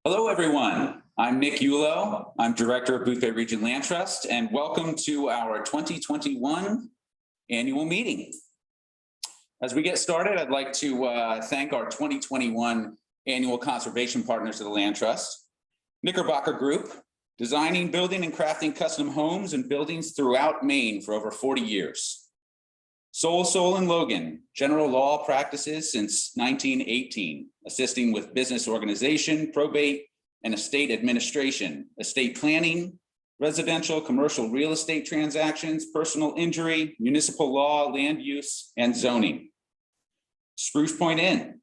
Hello, everyone. I'm Nick Yulo. I'm Director of Boothbay Region Land Trust, and welcome to our 2021 annual meeting. As we get started, I'd like to thank our 2021 annual conservation partners of the Land Trust, Knickerbocker Group, designing, building, and crafting custom homes and buildings throughout Maine for over 40 years. Soul and Logan, general law practices since 1918, assisting with business organization, probate, and estate administration, estate planning, residential, commercial real estate transactions, personal injury, municipal law, land use, and zoning. Spruce Point Inn,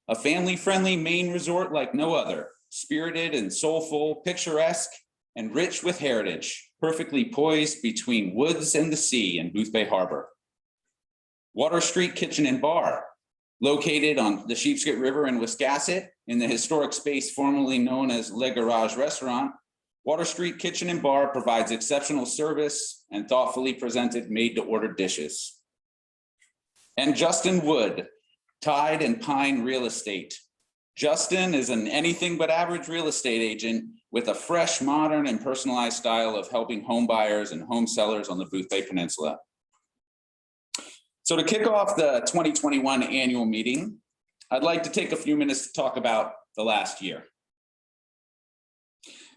a family-friendly Maine resort like no other, spirited and soulful, picturesque, and rich with heritage, perfectly poised between woods and the sea in Boothbay Harbor. Water Street Kitchen and Bar, located on the Sheepshead River in Wiscasset in the historic space formerly known as Le Garage Restaurant. Water Street Kitchen and Bar provides exceptional service and thoughtfully presented made-to-order dishes. And Justin Wood, Tide and Pine Real Estate. Justin is an anything but average real estate agent with a fresh, modern, and personalized style of helping home buyers and home sellers on the Boothbay Peninsula. So to kick off the 2021 annual meeting, I'd like to take a few minutes to talk about the last year.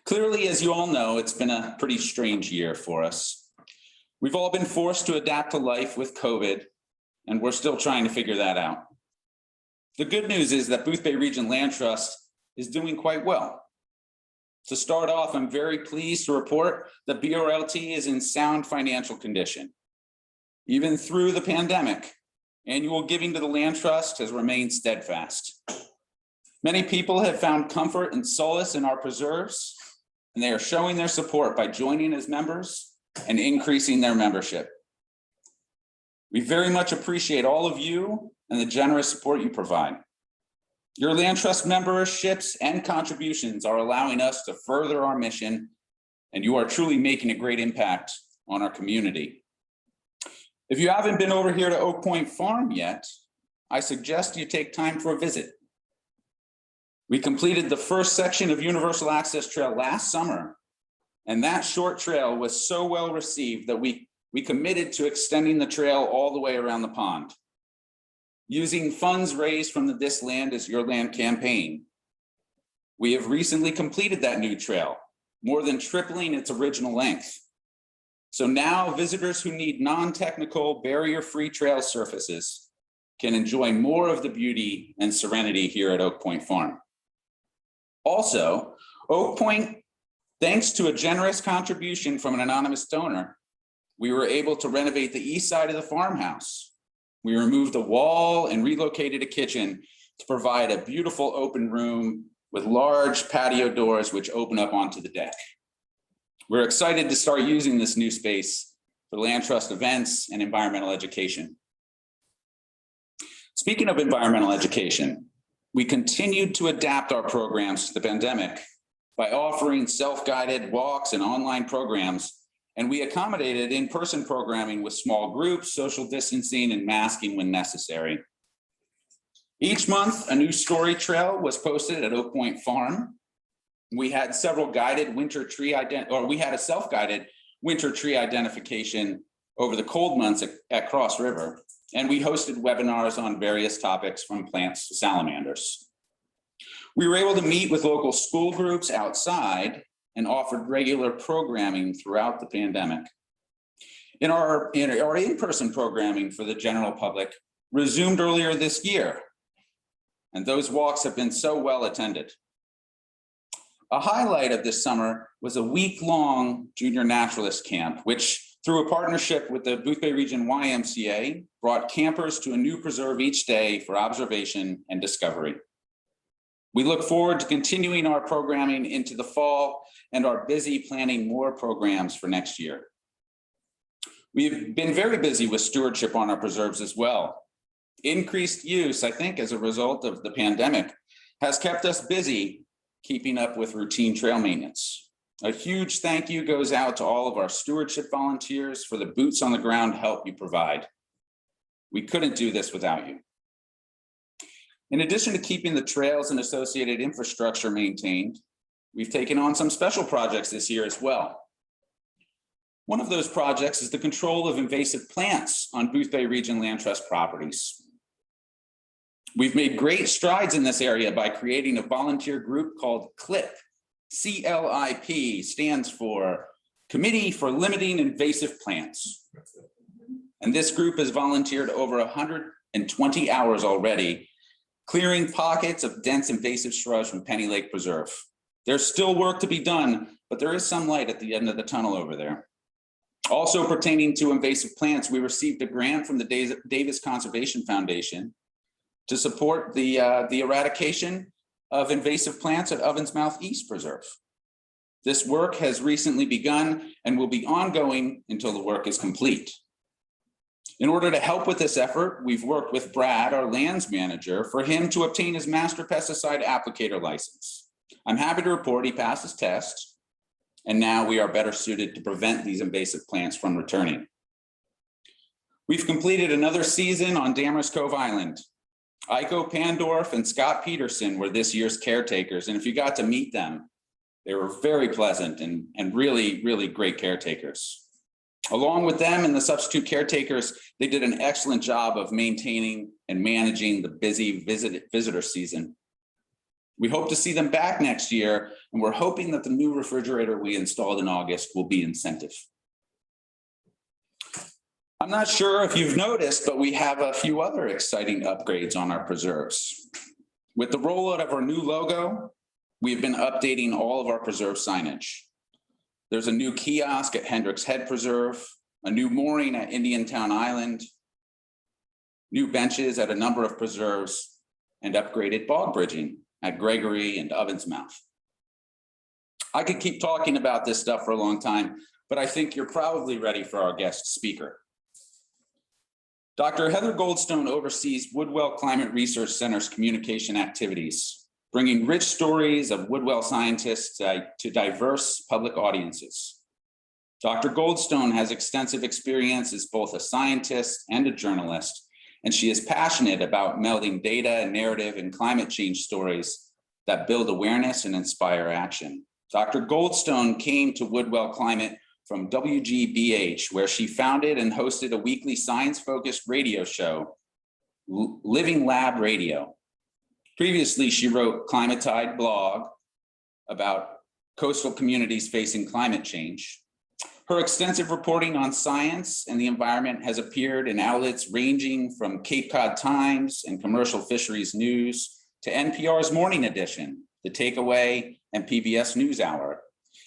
Clearly, as you all know, it's been a pretty strange year for us. We've all been forced to adapt to life with COVID, and we're still trying to figure that out. The good news is that Boothbay Region Land Trust is doing quite well. To start off, I'm very pleased to report that BRLT is in sound financial condition. Even through the pandemic, annual giving to the Land Trust has remained steadfast. Many people have found comfort and solace in our preserves, and they are showing their support by joining as members and increasing their membership. We very much appreciate all of you and the generous support you provide. Your Land Trust memberships and contributions are allowing us to further our mission, and you are truly making a great impact on our community. If you haven't been over here to Oak Point Farm yet, I suggest you take time for a visit. We completed the first section of Universal Access Trail last summer, and that short trail was so well received that we committed to extending the trail all the way around the pond. Using funds raised from the This Land is Your Land campaign, we have recently completed that new trail, more than tripling its original length. So now visitors who need non-technical barrier-free trail surfaces can enjoy more of the beauty and serenity here at Oak Point Farm. Also, Oak Point, thanks to a generous contribution from an anonymous donor, we were able to renovate the east side of the farmhouse. We removed a wall and relocated a kitchen to provide a beautiful open room with large patio doors which open up onto the deck. We're excited to start using this new space for Land Trust events and environmental education. Speaking of environmental education, we continued to adapt our programs to the pandemic by offering self-guided walks and online programs, and we accommodated in-person programming with small groups, social distancing, and masking when necessary. Each month, a new story trail was posted at Oak Point Farm. We had several guided winter tree we had a self-guided winter tree identification over the cold months at Cross River, and we hosted webinars on various topics from plants to salamanders. We were able to meet with local school groups outside and offered regular programming throughout the pandemic. Our in-person programming for the general public resumed earlier this year, and those walks have been so well attended. A highlight of this summer was a week-long junior naturalist camp, which through a partnership with the Boothbay Region YMCA, brought campers to a new preserve each day for observation and discovery. We look forward to continuing our programming into the fall and are busy planning more programs for next year. We've been very busy with stewardship on our preserves as well. Increased use, I think, as a result of the pandemic, has kept us busy keeping up with routine trail maintenance. A huge thank you goes out to all of our stewardship volunteers for the boots on the ground help you provide. We couldn't do this without you. In addition to keeping the trails and associated infrastructure maintained, we've taken on some special projects this year as well. One of those projects is the control of invasive plants on Boothbay Region Land Trust properties. We've made great strides in this area by creating a volunteer group called CLIP. CLIP stands for Committee for Limiting Invasive Plants. And this group has volunteered over 120 hours already, clearing pockets of dense invasive shrubs from Penny Lake Preserve. There's still work to be done, but there is some light at the end of the tunnel over there. Also pertaining to invasive plants, we received a grant from the Davis Conservation Foundation to support the eradication of invasive plants at Ovens Mouth East Preserve. This work has recently begun and will be ongoing until the work is complete. In order to help with this effort, we've worked with Brad, our lands manager, for him to obtain his master pesticide applicator license. I'm happy to report he passed his test, and now we are better suited to prevent these invasive plants from returning. We've completed another season on Dammers Cove Island. Iko Pandorf and Scott Peterson were this year's caretakers, and if you got to meet them, they were very pleasant and really, really great caretakers. Along with them and the substitute caretakers, they did an excellent job of maintaining and managing the busy visitor season. We hope to see them back next year, and we're hoping that the new refrigerator we installed in August will be incentive. I'm not sure if you've noticed, but we have a few other exciting upgrades on our preserves. With the rollout of our new logo, we've been updating all of our preserve signage. There's a new kiosk at Hendricks Head Preserve, a new mooring at Indiantown Island, new benches at a number of preserves, and upgraded bog bridging at Gregory and Ovens Mouth. I could keep talking about this stuff for a long time, but I think you're probably ready for our guest speaker. Dr. Heather Goldstone oversees Woodwell Climate Research Center's communication activities, bringing rich stories of Woodwell scientists to diverse public audiences. Dr. Goldstone has extensive experience as both a scientist and a journalist, and she is passionate about melding data and narrative and climate change stories that build awareness and inspire action. Dr. Goldstone came to Woodwell Climate from WGBH, where she founded and hosted a weekly science-focused radio show, Living Lab Radio. Previously, she wrote Climate Tide blog about coastal communities facing climate change. Her extensive reporting on science and the environment has appeared in outlets ranging from Cape Cod Times and Commercial Fisheries News to NPR's Morning Edition, The Takeaway, and PBS NewsHour.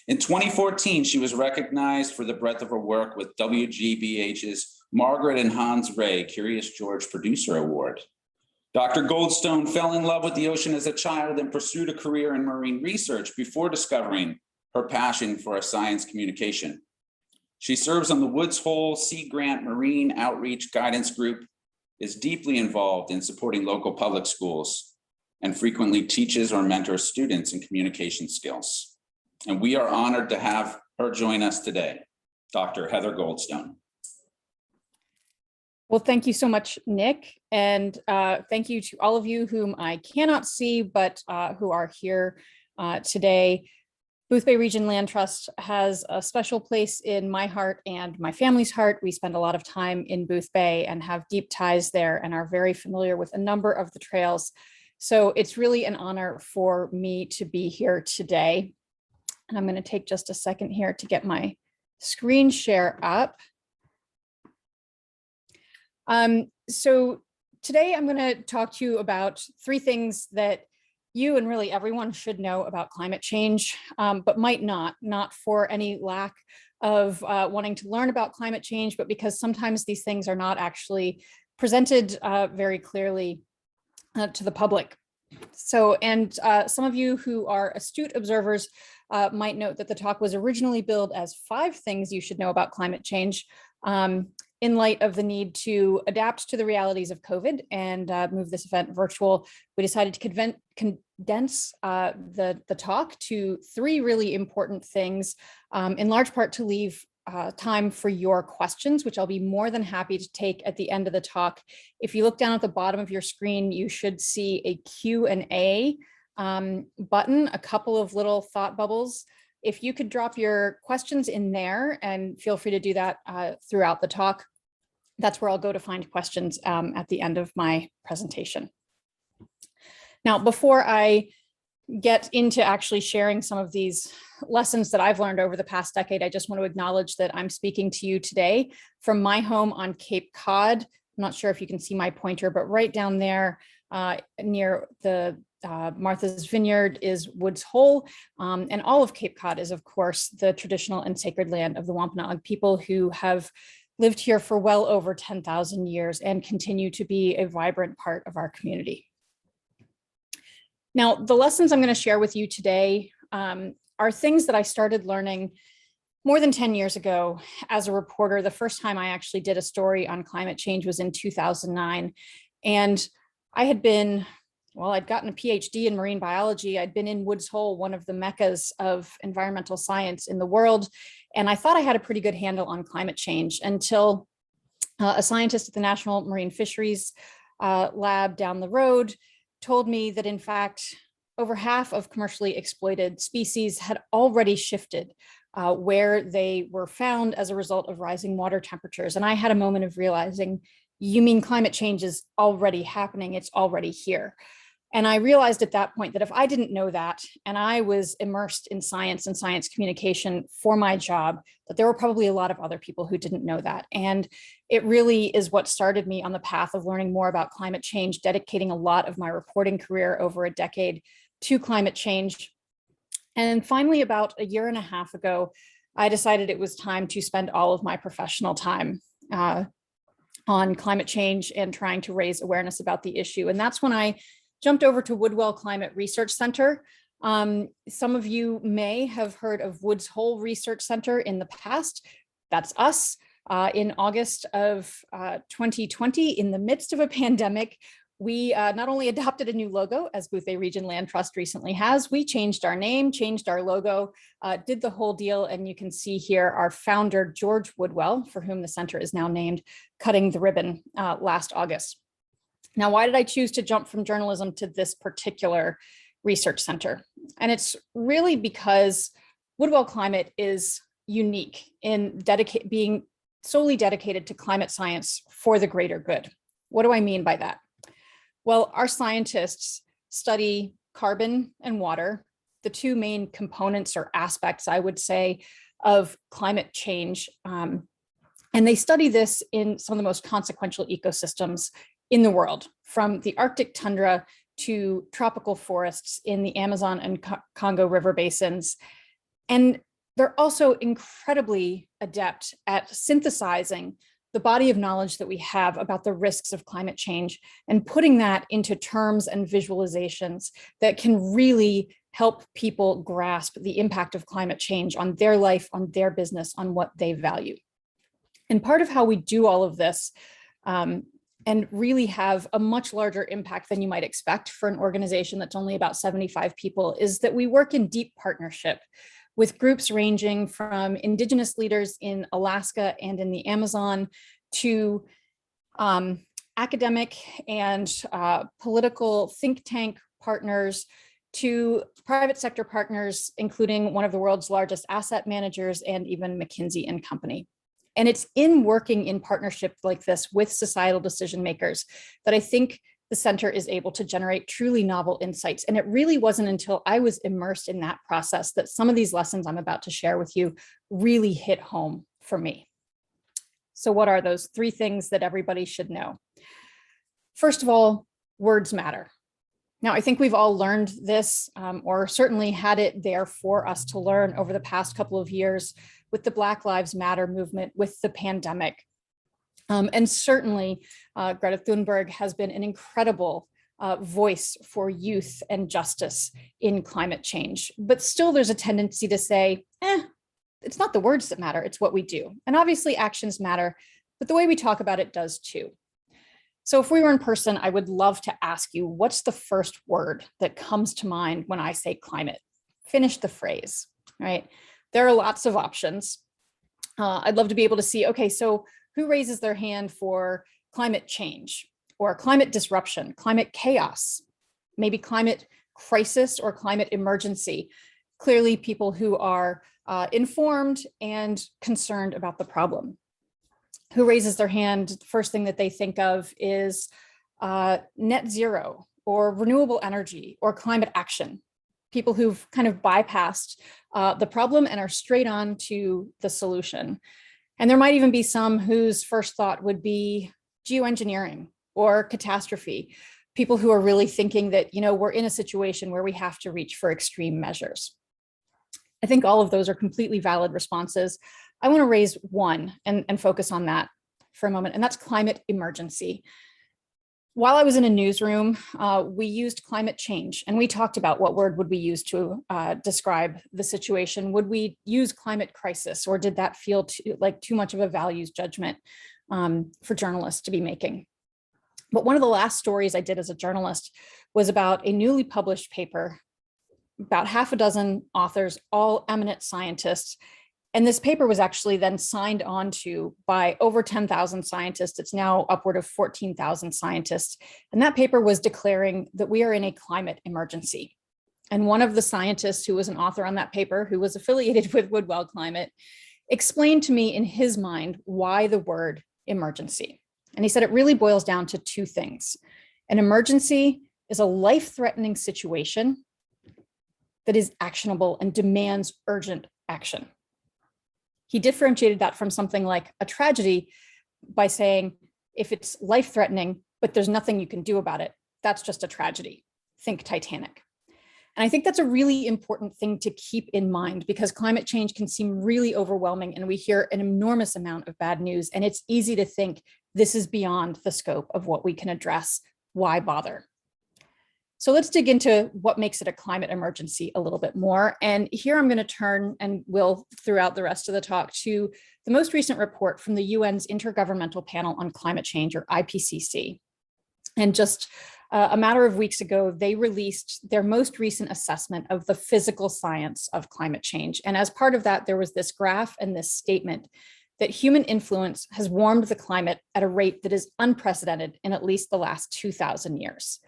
In 2014, she was recognized for the breadth of her work with WGBH's Margaret and Hans Ray Curious George Producer Award. Dr. Goldstone fell in love with the ocean as a child and pursued a career in marine research before discovering her passion for a science communication. She serves on the Woods Hole Sea Grant Marine Outreach Guidance Group, is deeply involved in supporting local public schools, and frequently teaches or mentors students in communication skills. And we are honored to have her join us today, Dr. Heather Goldstone. Well, thank you so much, Nick. And thank you to all of you whom I cannot see, but who are here today. Boothbay Region Land Trust has a special place in my heart and my family's heart. We spend a lot of time in Boothbay and have deep ties there and are very familiar with a number of the trails. So it's really an honor for me to be here today. And I'm going to take just a second here to get my screen share up. So today I'm going to talk to you about three things that you and really everyone should know about climate change, but might not for any lack of wanting to learn about climate change, but because sometimes these things are not actually presented very clearly to the public. So, and some of you who are astute observers might note that the talk was originally billed as 5 things you should know about climate change. In light of the need to adapt to the realities of COVID and move this event virtual, we decided to condense the talk to 3 really important things, in large part to leave time for your questions, which I'll be more than happy to take at the end of the talk. If you look down at the bottom of your screen, you should see a Q&A button, a couple of little thought bubbles. If you could drop your questions in there, and feel free to do that throughout the talk, that's where I'll go to find questions at the end of my presentation. Now, before I get into actually sharing some of these lessons that I've learned over the past decade, I just want to acknowledge that I'm speaking to you today from my home on Cape Cod. I'm not sure if you can see my pointer, but right down there near the Martha's Vineyard is Woods Hole. And all of Cape Cod is, of course, the traditional and sacred land of the Wampanoag people who have lived here for well over 10,000 years and continue to be a vibrant part of our community. Now, the lessons I'm going to share with you today are things that I started learning more than 10 years ago as a reporter. The first time I actually did a story on climate change was in 2009. And I had been, well, I'd gotten a PhD in marine biology. I'd been in Woods Hole, one of the meccas of environmental science in the world. And I thought I had a pretty good handle on climate change until a scientist at the National Marine Fisheries Lab down the road told me that, in fact, over half of commercially exploited species had already shifted where they were found as a result of rising water temperatures. And I had a moment of realizing, you mean climate change is already happening, it's already here. And I realized at that point that if I didn't know that, and I was immersed in science and science communication for my job, that there were probably a lot of other people who didn't know that. And it really is what started me on the path of learning more about climate change, dedicating a lot of my reporting career over a decade to climate change. And finally, about a year and a half ago, I decided it was time to spend all of my professional time on climate change and trying to raise awareness about the issue. And that's when I jumped over to Woodwell Climate Research Center. Some of you may have heard of Woods Hole Research Center in the past. That's us. In August of 2020, in the midst of a pandemic, we not only adopted a new logo, as Boothbay Region Land Trust recently has, we changed our name, changed our logo, did the whole deal. And you can see here our founder, George Woodwell, for whom the center is now named, cutting the ribbon last August. Now, why did I choose to jump from journalism to this particular research center? And it's really because Woodwell Climate is unique in being solely dedicated to climate science for the greater good. What do I mean by that? Well, our scientists study carbon and water, the two main components or aspects, I would say, of climate change. And they study this in some of the most consequential ecosystems in the world, from the Arctic tundra to tropical forests in the Amazon and Congo River basins. And they're also incredibly adept at synthesizing the body of knowledge that we have about the risks of climate change and putting that into terms and visualizations that can really help people grasp the impact of climate change on their life, on their business, on what they value. And part of how we do all of this and really have a much larger impact than you might expect for an organization that's only about 75 people is that we work in deep partnership with groups ranging from Indigenous leaders in Alaska and in the Amazon to academic and political think tank partners, to private sector partners, including one of the world's largest asset managers and even McKinsey and Company. And it's in working in partnership like this with societal decision makers that I think the center is able to generate truly novel insights. And it really wasn't until I was immersed in that process that some of these lessons I'm about to share with you really hit home for me. So what are those three things that everybody should know? First of all, words matter. Now, I think we've all learned this, or certainly had it there for us to learn over the past couple of years with the Black Lives Matter movement, with the pandemic. And certainly, Greta Thunberg has been an incredible voice for youth and justice in climate change. But still, there's a tendency to say, it's not the words that matter, it's what we do. And obviously, actions matter, but the way we talk about it does too. So if we were in person, I would love to ask you, what's the first word that comes to mind when I say climate? Finish the phrase, right? There are lots of options. I'd love to be able to see, okay, so who raises their hand for climate change or climate disruption, climate chaos, maybe climate crisis or climate emergency. Clearly, people who are informed and concerned about the problem. Who raises their hand, the first thing that they think of is net zero or renewable energy or climate action. People who've kind of bypassed the problem and are straight on to the solution. And there might even be some whose first thought would be geoengineering or catastrophe. People who are really thinking that, we're in a situation where we have to reach for extreme measures. I think all of those are completely valid responses. I want to raise one and focus on that for a moment, and that's climate emergency. While I was in a newsroom, we used climate change, and we talked about what word would we use to describe the situation. Would we use climate crisis, or did that feel like too much of a values judgment for journalists to be making? But one of the last stories I did as a journalist was about a newly published paper, about half a dozen authors, all eminent scientists. And this paper was actually then signed on to by over 10,000 scientists. It's now upward of 14,000 scientists. And that paper was declaring that we are in a climate emergency. And one of the scientists who was an author on that paper, who was affiliated with Woodwell Climate, explained to me in his mind why the word emergency. And he said it really boils down to two things. An emergency is a life-threatening situation that is actionable and demands urgent action. He differentiated that from something like a tragedy by saying, if it's life-threatening, but there's nothing you can do about it, that's just a tragedy. Think Titanic. And I think that's a really important thing to keep in mind, because climate change can seem really overwhelming and we hear an enormous amount of bad news, and it's easy to think this is beyond the scope of what we can address. Why bother? So let's dig into what makes it a climate emergency a little bit more. And here I'm going to turn, and will throughout the rest of the talk, to the most recent report from the UN's Intergovernmental Panel on Climate Change, or IPCC. And just a matter of weeks ago, they released their most recent assessment of the physical science of climate change. And as part of that, there was this graph and this statement that human influence has warmed the climate at a rate that is unprecedented in at least the last 2,000 years.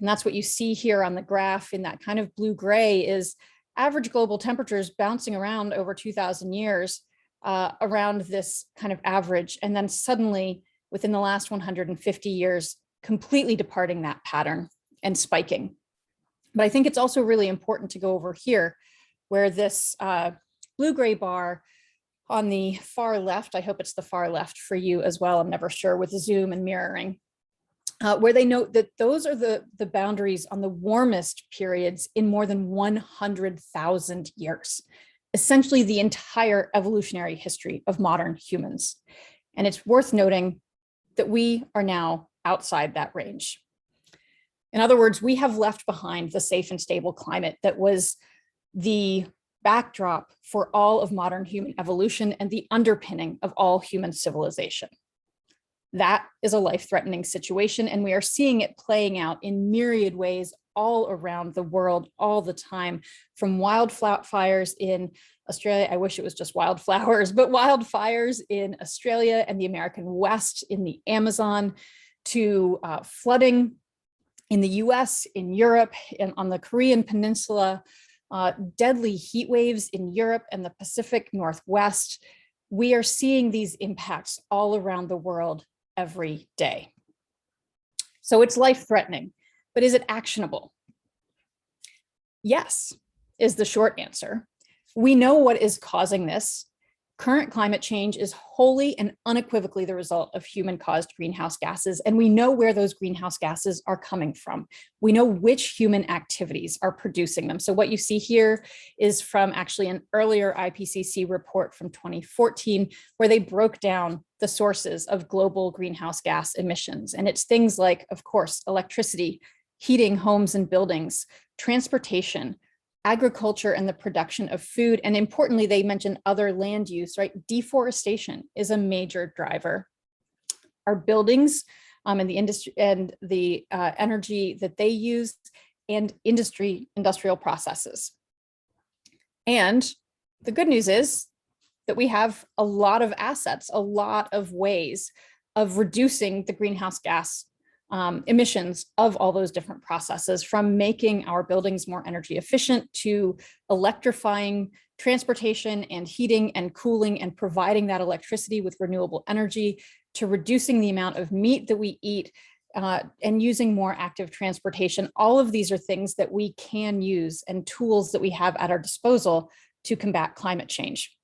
And that's what you see here on the graph in that kind of blue-gray is average global temperatures bouncing around over 2,000 years around this kind of average. And then suddenly, within the last 150 years, completely departing that pattern and spiking. But I think it's also really important to go over here, where this blue-gray bar on the far left, I hope it's the far left for you as well, I'm never sure with zoom and mirroring, where they note that those are the boundaries on the warmest periods in more than 100,000 years, essentially the entire evolutionary history of modern humans. And it's worth noting that we are now outside that range. In other words, we have left behind the safe and stable climate that was the backdrop for all of modern human evolution and the underpinning of all human civilization. That is a life-threatening situation, and we are seeing it playing out in myriad ways all around the world all the time, from wildfires in Australia. I wish it was just wildflowers, but wildfires in Australia and the American West, in the Amazon, to flooding in the US, in Europe, and on the Korean Peninsula, deadly heat waves in Europe and the Pacific Northwest. We are seeing these impacts all around the world every day. So it's life-threatening, but is it actionable? Yes, is the short answer. We know what is causing this. Current climate change is wholly and unequivocally the result of human-caused greenhouse gases, and we know where those greenhouse gases are coming from. We know which human activities are producing them. So what you see here is from actually an earlier IPCC report from 2014, where they broke down the sources of global greenhouse gas emissions. And it's things like, of course, electricity, heating homes and buildings, transportation, agriculture and the production of food. And importantly, they mentioned other land use, right? Deforestation is a major driver. Our buildings and the industry and the energy that they use, and industrial processes. And the good news is that we have a lot of assets, a lot of ways of reducing the greenhouse gas emissions of all those different processes, from making our buildings more energy efficient to electrifying transportation and heating and cooling and providing that electricity with renewable energy, to reducing the amount of meat that we eat and using more active transportation. All of these are things that we can use and tools that we have at our disposal to combat climate change.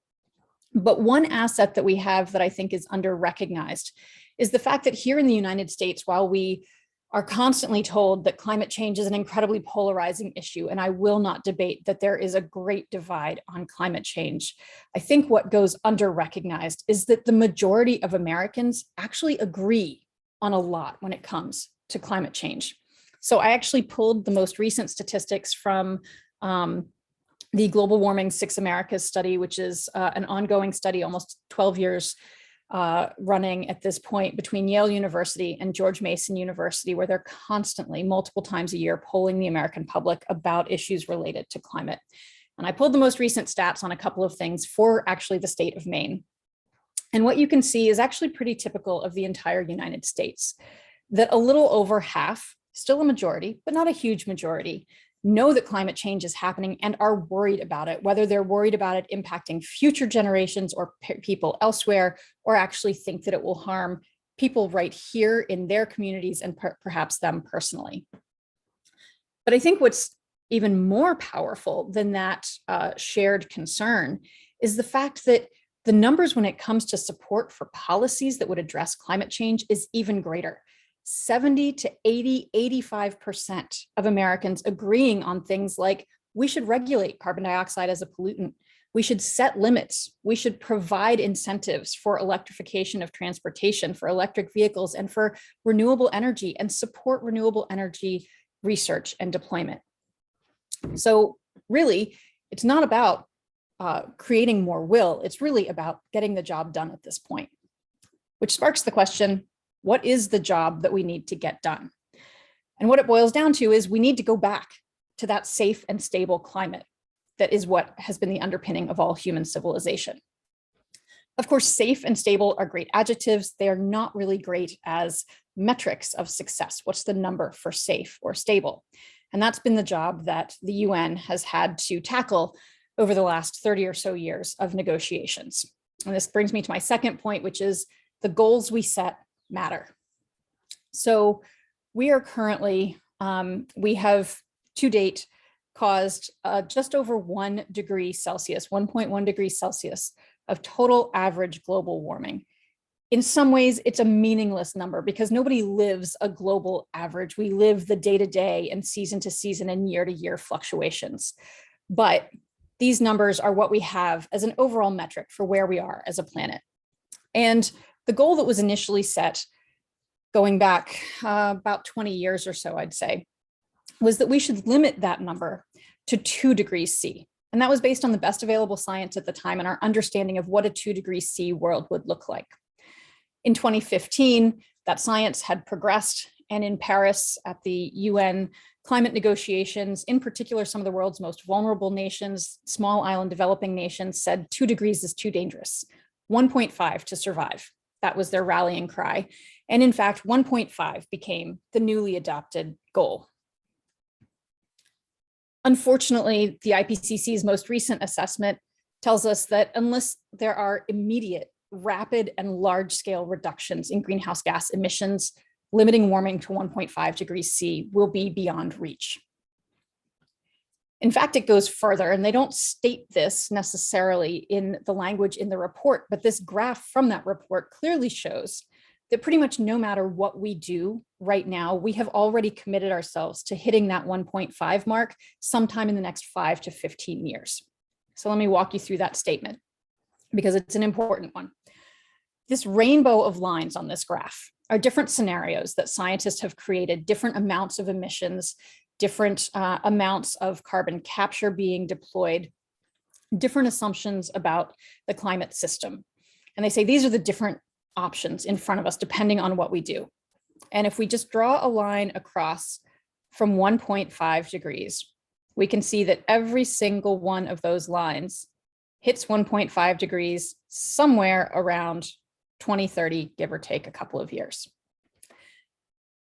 But one asset that we have that I think is under-recognized is the fact that here in the United States, while we are constantly told that climate change is an incredibly polarizing issue, and I will not debate that there is a great divide on climate change, I think what goes under-recognized is that the majority of Americans actually agree on a lot when it comes to climate change. So I actually pulled the most recent statistics from the Global Warming 6 Americas study, which is an ongoing study, almost 12 years running at this point, between Yale University and George Mason University, where they're constantly, multiple times a year, polling the American public about issues related to climate. And I pulled the most recent stats on a couple of things for actually the state of Maine. And what you can see is actually pretty typical of the entire United States, that a little over half, still a majority, but not a huge majority, know that climate change is happening and are worried about it, whether they're worried about it impacting future generations or people elsewhere, or actually think that it will harm people right here in their communities and perhaps them personally. But I think what's even more powerful than that shared concern is the fact that the numbers when it comes to support for policies that would address climate change is even greater. 70 to 80, 85% of Americans agreeing on things like we should regulate carbon dioxide as a pollutant, we should set limits, we should provide incentives for electrification of transportation, for electric vehicles, and for renewable energy, and support renewable energy research and deployment. So really, it's not about creating more will, it's really about getting the job done at this point, which sparks the question, what is the job that we need to get done? And what it boils down to is we need to go back to that safe and stable climate that is what has been the underpinning of all human civilization. Of course, safe and stable are great adjectives. They are not really great as metrics of success. What's the number for safe or stable? And that's been the job that the UN has had to tackle over the last 30 or so years of negotiations. And this brings me to my second point, which is the goals we set matter. So we are currently, we have to date caused just over 1 degree Celsius, 1.1 degrees Celsius of total average global warming. In some ways, it's a meaningless number because nobody lives a global average. We live the day-to-day and season-to-season and year-to-year fluctuations. But these numbers are what we have as an overall metric for where we are as a planet. And the goal that was initially set, going back about 20 years or so, I'd say, was that we should limit that number to 2 degrees C. And that was based on the best available science at the time and our understanding of what a 2 degrees C world would look like. In 2015, that science had progressed, and in Paris at the UN climate negotiations, in particular, some of the world's most vulnerable nations, small island developing nations, said 2 degrees is too dangerous, 1.5 to survive. That was their rallying cry. And in fact, 1.5 became the newly adopted goal. Unfortunately, the IPCC's most recent assessment tells us that unless there are immediate, rapid, and large-scale reductions in greenhouse gas emissions, limiting warming to 1.5 degrees C will be beyond reach. In fact, it goes further, and they don't state this necessarily in the language in the report, but this graph from that report clearly shows that pretty much no matter what we do right now, we have already committed ourselves to hitting that 1.5 mark sometime in the next 5 to 15 years. So let me walk you through that statement because it's an important one. This rainbow of lines on this graph are different scenarios that scientists have created, different amounts of emissions, different amounts of carbon capture being deployed, different assumptions about the climate system. And they say these are the different options in front of us depending on what we do. And if we just draw a line across from 1.5 degrees, we can see that every single one of those lines hits 1.5 degrees somewhere around 2030, give or take a couple of years.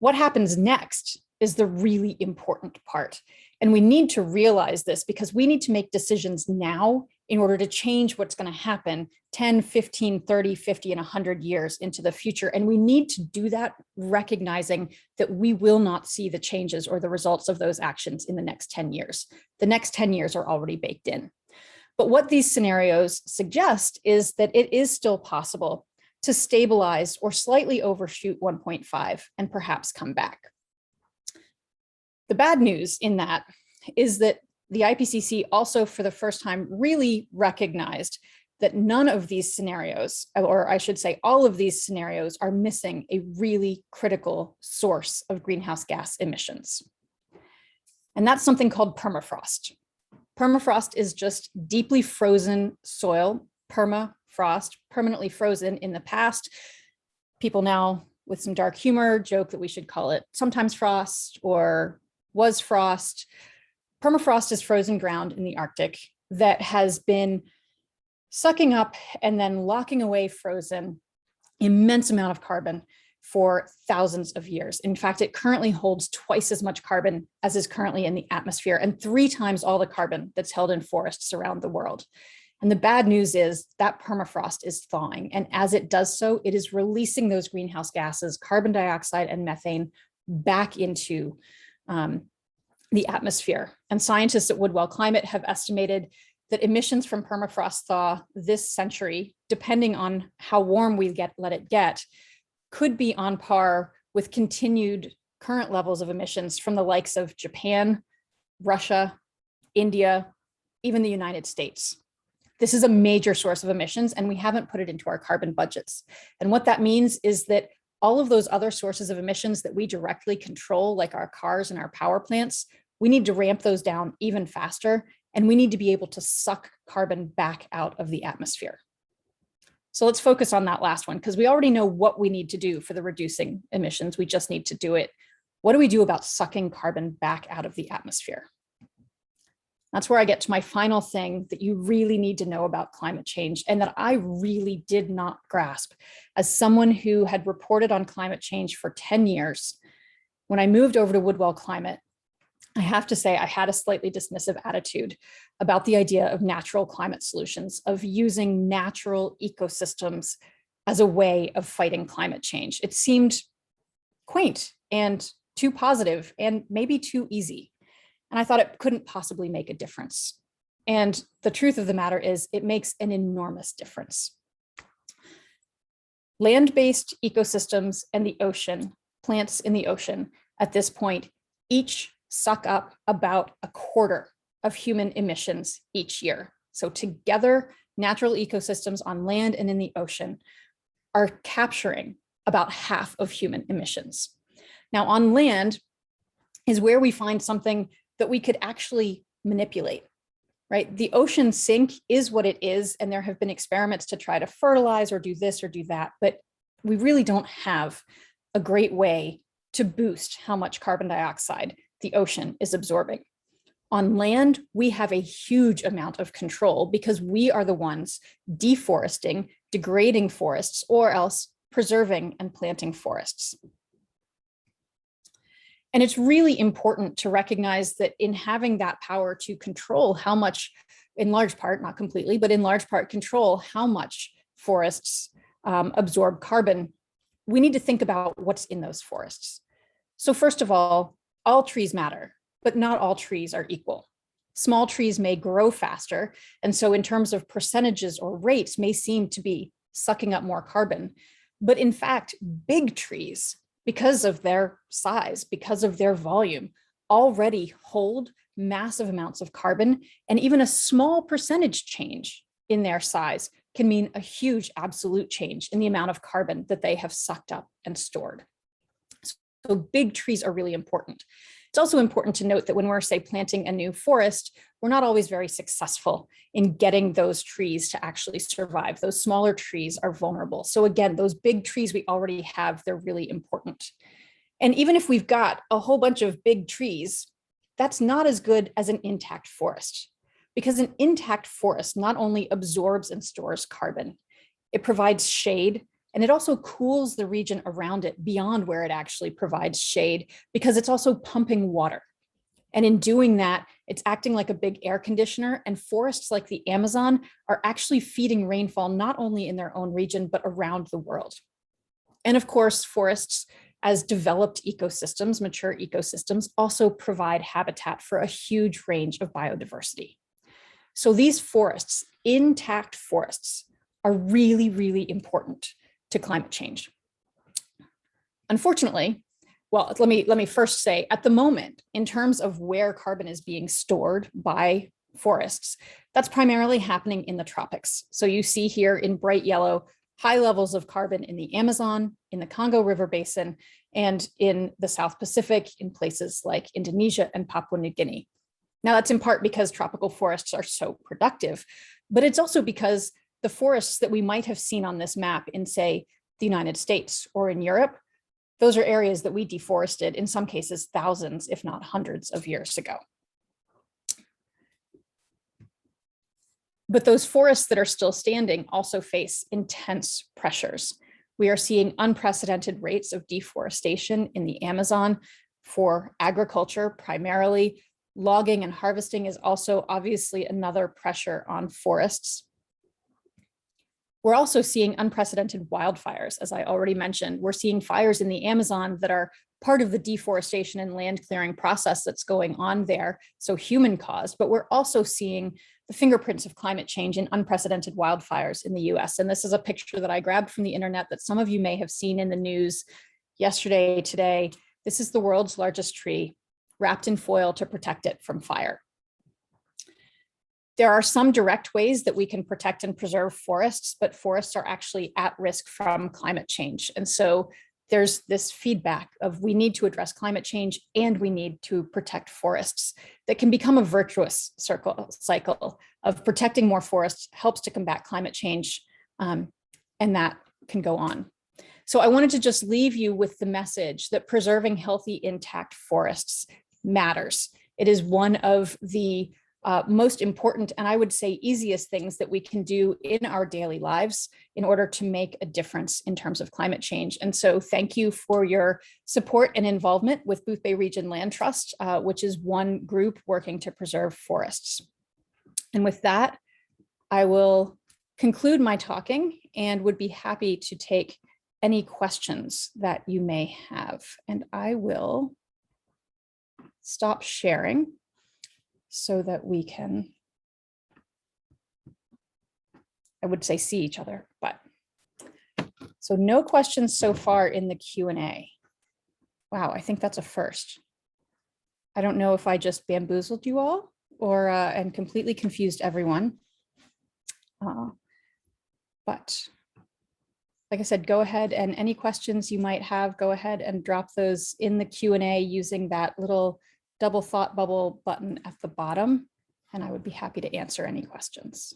What happens next is the really important part. And we need to realize this because we need to make decisions now in order to change what's going to happen 10, 15, 30, 50, and 100 years into the future. And we need to do that recognizing that we will not see the changes or the results of those actions in the next 10 years. The next 10 years are already baked in. But what these scenarios suggest is that it is still possible to stabilize or slightly overshoot 1.5 and perhaps come back. The bad news in that is that the IPCC also for the first time really recognized that none of these scenarios, or I should say all of these scenarios, are missing a really critical source of greenhouse gas emissions. And that's something called permafrost. Permafrost is just deeply frozen soil, permafrost, permanently frozen in the past. People now, with some dark humor, joke that we should call it sometimes frost or was frost. Permafrost is frozen ground in the Arctic that has been sucking up and then locking away frozen immense amount of carbon for thousands of years. In fact, it currently holds twice as much carbon as is currently in the atmosphere and 3 times all the carbon that's held in forests around the world. And the bad news is that permafrost is thawing. And as it does so, it is releasing those greenhouse gases, carbon dioxide and methane, back into the atmosphere. And scientists at Woodwell Climate have estimated that emissions from permafrost thaw this century, depending on how warm we let it get, could be on par with continued current levels of emissions from the likes of Japan, Russia, India, even the United States. This is a major source of emissions, and we haven't put it into our carbon budgets. And what that means is that all of those other sources of emissions that we directly control, like our cars and our power plants, we need to ramp those down even faster, and we need to be able to suck carbon back out of the atmosphere. So let's focus on that last one, because we already know what we need to do for the reducing emissions. We just need to do it. What do we do about sucking carbon back out of the atmosphere? That's where I get to my final thing that you really need to know about climate change, and that I really did not grasp as someone who had reported on climate change for 10 years. When I moved over to Woodwell Climate, I have to say I had a slightly dismissive attitude about the idea of natural climate solutions, of using natural ecosystems as a way of fighting climate change. It seemed quaint and too positive and maybe too easy. And I thought it couldn't possibly make a difference. And the truth of the matter is it makes an enormous difference. Land-based ecosystems and the ocean, plants in the ocean at this point, each suck up about 1/4 of human emissions each year. So together, natural ecosystems on land and in the ocean are capturing about half of human emissions. Now on land is where we find something that we could actually manipulate, right? The ocean sink is what it is, and there have been experiments to try to fertilize or do this or do that, but we really don't have a great way to boost how much carbon dioxide the ocean is absorbing. On land, we have a huge amount of control because we are the ones deforesting, degrading forests, or else preserving and planting forests. And it's really important to recognize that in having that power to control how much, in large part, not completely, but in large part control how much forests absorb carbon, we need to think about what's in those forests. So first of all trees matter, but not all trees are equal. Small trees may grow faster, and so in terms of percentages or rates may seem to be sucking up more carbon. But in fact, big trees, because of their size, because of their volume, already hold massive amounts of carbon, and even a small percentage change in their size can mean a huge absolute change in the amount of carbon that they have sucked up and stored. So big trees are really important. It's also important to note that when we're, say, planting a new forest, we're not always very successful in getting those trees to actually survive. Those smaller trees are vulnerable. So again, those big trees we already have, they're really important. And even if we've got a whole bunch of big trees, that's not as good as an intact forest, because an intact forest not only absorbs and stores carbon, it provides shade And it also cools the region around it beyond where it actually provides shade, because it's also pumping water. And in doing that, it's acting like a big air conditioner, and forests like the Amazon are actually feeding rainfall, not only in their own region, but around the world. And of course, forests as developed ecosystems, mature ecosystems, also provide habitat for a huge range of biodiversity. So these forests, intact forests, are really, really important to climate change. Unfortunately, well, let me first say, at the moment, in terms of where carbon is being stored by forests, that's primarily happening in the tropics. So you see here in bright yellow, high levels of carbon in the Amazon, in the Congo River Basin, and in the South Pacific, in places like Indonesia and Papua New Guinea. Now, that's in part because tropical forests are so productive, but it's also because the forests that we might have seen on this map in, say, the United States or in Europe, those are areas that we deforested, in some cases, thousands, if not hundreds of years ago. But those forests that are still standing also face intense pressures. We are seeing unprecedented rates of deforestation in the Amazon for agriculture, primarily. Logging and harvesting is also obviously another pressure on forests. We're also seeing unprecedented wildfires, as I already mentioned. We're seeing fires in the Amazon that are part of the deforestation and land clearing process that's going on there, so human caused, but we're also seeing the fingerprints of climate change in unprecedented wildfires in the US. And this is a picture that I grabbed from the internet that some of you may have seen in the news yesterday, today. This is the world's largest tree wrapped in foil to protect it from fire. There are some direct ways that we can protect and preserve forests, but forests are actually at risk from climate change. And so there's this feedback of we need to address climate change and we need to protect forests that can become a virtuous cycle of protecting more forests helps to combat climate change, and that can go on. So I wanted to just leave you with the message that preserving healthy, intact forests matters. It is one of the most important, and I would say easiest things that we can do in our daily lives in order to make a difference in terms of climate change. And so thank you for your support and involvement with Boothbay Region Land Trust, which is one group working to preserve forests. And with that, I will conclude my talking and would be happy to take any questions that you may have. And I will stop sharing so that we can, I would say, see each other, but so no questions so far in the Q&A. Wow, I think that's a first. I don't know if I just bamboozled you all or and completely confused everyone. But like I said, go ahead, and any questions you might have, go ahead and drop those in the Q&A using that little double thought bubble button at the bottom, and I would be happy to answer any questions.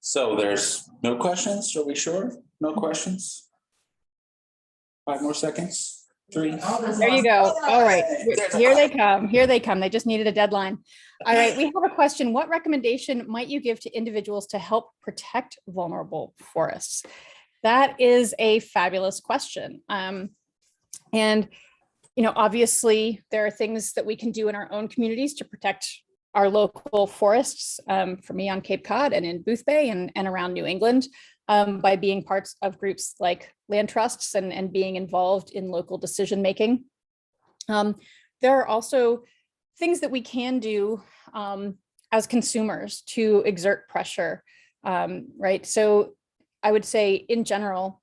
So there's no questions, are we sure? No questions? 5 more seconds, 3. There you go. All right, here they come. Here they come. They just needed a deadline. All right, we have a question. What recommendation might you give to individuals to help protect vulnerable forests? That is a fabulous question. And, you know, obviously there are things that we can do in our own communities to protect our local forests, for me on Cape Cod and in Boothbay and around New England, by being parts of groups like land trusts and being involved in local decision making. There are also things that we can do as consumers to exert pressure, right? So I would say in general,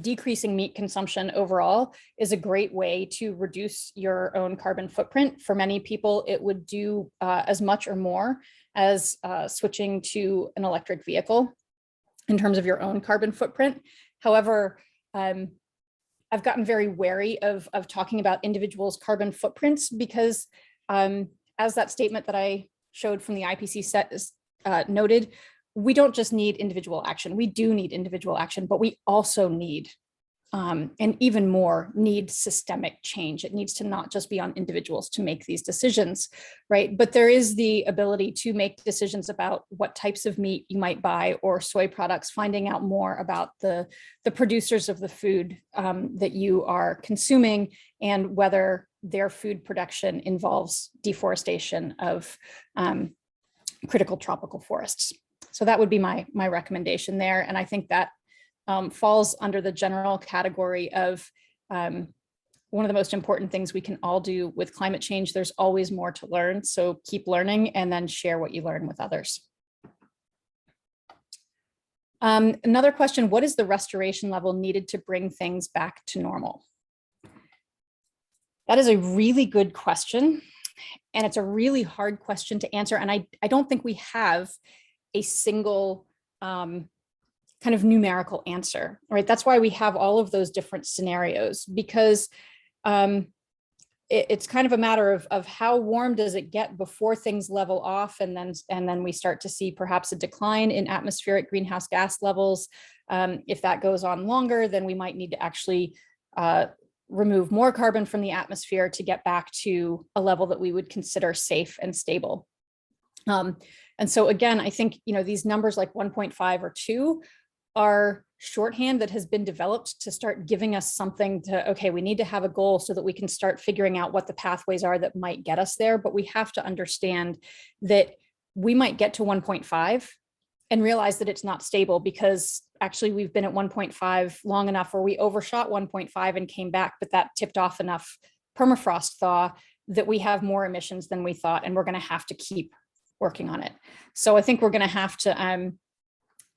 decreasing meat consumption overall is a great way to reduce your own carbon footprint. For many people, it would do as much or more as switching to an electric vehicle in terms of your own carbon footprint. However, I've gotten very wary of talking about individuals' carbon footprints because as that statement that I showed from the IPCC noted, we don't just need individual action. We do need individual action, but we also need, and even more, need systemic change. It needs to not just be on individuals to make these decisions, right? But there is the ability to make decisions about what types of meat you might buy or soy products, finding out more about the producers of the food that you are consuming and whether their food production involves deforestation of critical tropical forests. So that would be my recommendation there. And I think that falls under the general category of one of the most important things we can all do with climate change. There's always more to learn. So keep learning and then share what you learn with others. Another question, what is the restoration level needed to bring things back to normal? That is a really good question. And it's a really hard question to answer. And I don't think we have a single kind of numerical answer, right? That's why we have all of those different scenarios, because it's kind of a matter of how warm does it get before things level off, and then we start to see perhaps a decline in atmospheric greenhouse gas levels. If that goes on longer, then we might need to actually remove more carbon from the atmosphere to get back to a level that we would consider safe and stable. And so again, I think, these numbers like 1.5 or 2 are shorthand that has been developed to start giving us something to, okay, we need to have a goal so that we can start figuring out what the pathways are that might get us there. But we have to understand that we might get to 1.5 and realize that it's not stable, because actually we've been at 1.5 long enough where we overshot 1.5 and came back, but that tipped off enough permafrost thaw that we have more emissions than we thought, and we're going to have to keep working on it. So I think we're going to have to,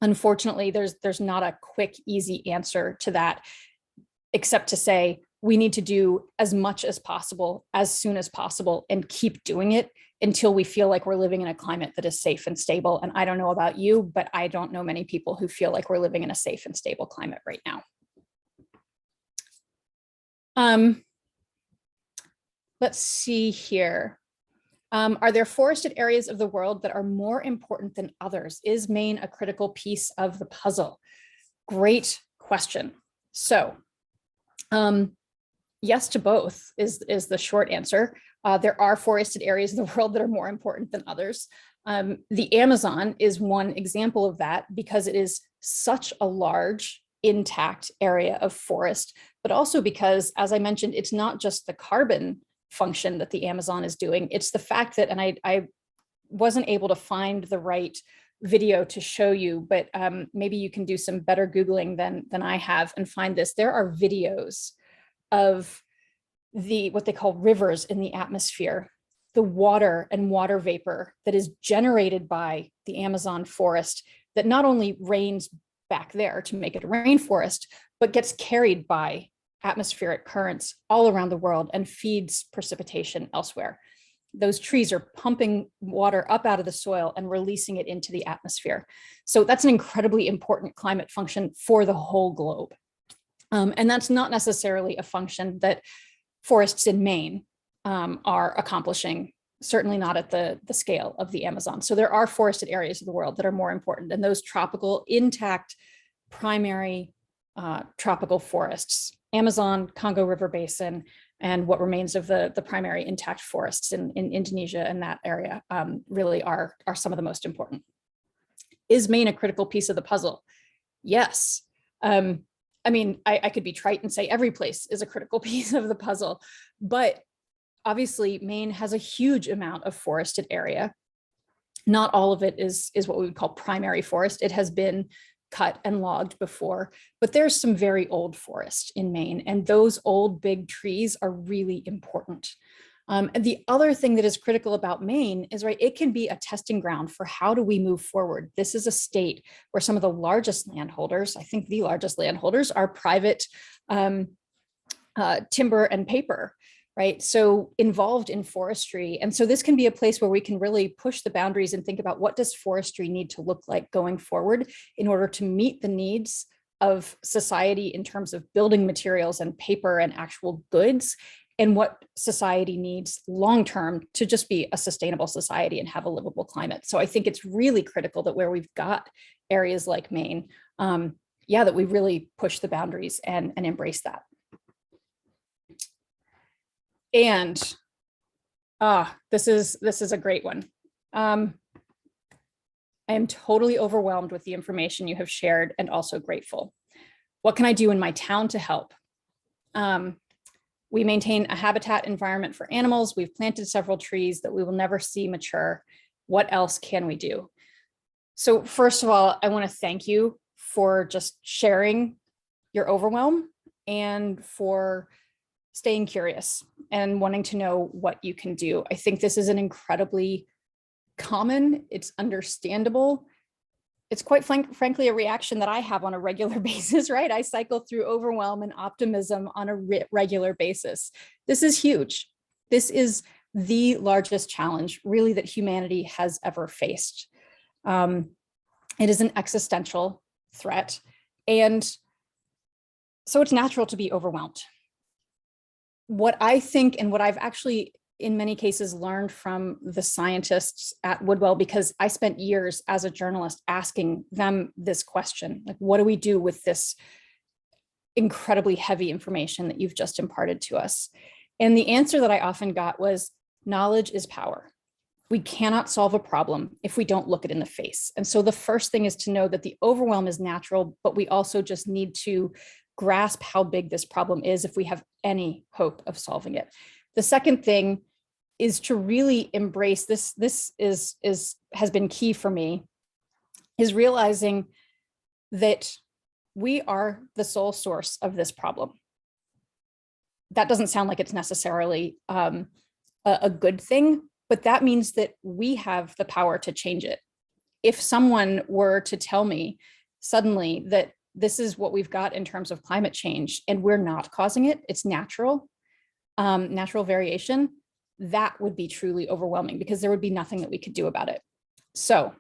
unfortunately, there's not a quick, easy answer to that, except to say we need to do as much as possible, as soon as possible, and keep doing it until we feel like we're living in a climate that is safe and stable. And I don't know about you, but I don't know many people who feel like we're living in a safe and stable climate right now. Let's see here. Are there forested areas of the world that are more important than others? Is Maine a critical piece of the puzzle? Great question. So, yes to both is the short answer. There are forested areas of the world that are more important than others. The Amazon is one example of that, because it is such a large, intact area of forest, but also because, as I mentioned, it's not just the carbon function that the Amazon is doing. It's the fact that, and I wasn't able to find the right video to show you, but maybe you can do some better Googling than I have and find this. There are videos of what they call rivers in the atmosphere, the water and water vapor that is generated by the Amazon forest that not only rains back there to make it a rainforest, but gets carried by atmospheric currents all around the world and feeds precipitation elsewhere. Those trees are pumping water up out of the soil and releasing it into the atmosphere. So that's an incredibly important climate function for the whole globe. And that's not necessarily a function that forests in Maine are accomplishing, certainly not at the scale of the Amazon. So there are forested areas of the world that are more important, and those tropical, intact, primary tropical forests, Amazon, Congo River Basin, and what remains of the primary intact forests in Indonesia and that area really are some of the most important. Is Maine a critical piece of the puzzle? Yes. I mean, I could be trite and say every place is a critical piece of the puzzle, but obviously Maine has a huge amount of forested area. Not all of it is what we would call primary forest. It has been cut and logged before, but there's some very old forest in Maine, and those old big trees are really important. And the other thing that is critical about Maine is, right, it can be a testing ground for how do we move forward. This is a state where some of the largest landholders, I think the largest landholders, are private timber and paper, right? So involved in forestry. And so this can be a place where we can really push the boundaries and think about what does forestry need to look like going forward in order to meet the needs of society in terms of building materials and paper and actual goods, and what society needs long-term to just be a sustainable society and have a livable climate. So I think it's really critical that where we've got areas like Maine, that we really push the boundaries and embrace that. And this is a great one. I am totally overwhelmed with the information you have shared and also grateful. What can I do in my town to help? We maintain a habitat environment for animals. We've planted several trees that we will never see mature. What else can we do? So first of all, I want to thank you for just sharing your overwhelm and for staying curious and wanting to know what you can do. I think this is an incredibly common, it's understandable. It's quite frankly a reaction that I have on a regular basis, right? I cycle through overwhelm and optimism on a regular basis. This is huge. This is the largest challenge really that humanity has ever faced. It is an existential threat. And so it's natural to be overwhelmed. What I think and what I've actually in many cases learned from the scientists at Woodwell, because I spent years as a journalist asking them this question, like, what do we do with this incredibly heavy information that you've just imparted to us? And the answer that I often got was, knowledge is power. We cannot solve a problem if we don't look it in the face. And so the first thing is to know that the overwhelm is natural, but we also just need to grasp how big this problem is if we have any hope of solving it. The second thing is to really embrace this. This has been key for me, is realizing that we are the sole source of this problem. That doesn't sound like it's necessarily a good thing, but that means that we have the power to change it. If someone were to tell me suddenly that this is what we've got in terms of climate change and we're not causing it, it's natural, natural variation, that would be truly overwhelming because there would be nothing that we could do about it. So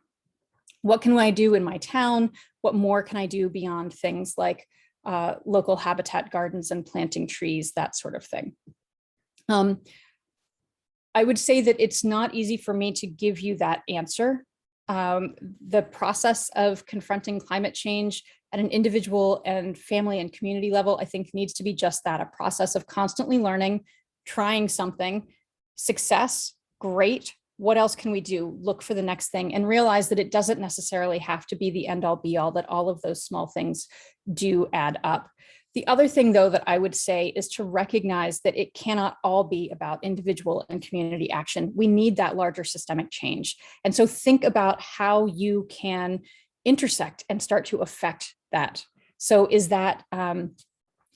what can I do in my town? What more can I do beyond things like local habitat gardens and planting trees, that sort of thing? I would say that it's not easy for me to give you that answer. The process of confronting climate change at an individual and family and community level, I think needs to be just that, a process of constantly learning, trying something. Success, great. What else can we do? Look for the next thing and realize that it doesn't necessarily have to be the end all be all, that all of those small things do add up. The other thing, though, that I would say is to recognize that it cannot all be about individual and community action. We need that larger systemic change. And so think about how you can intersect and start to affect that. So is that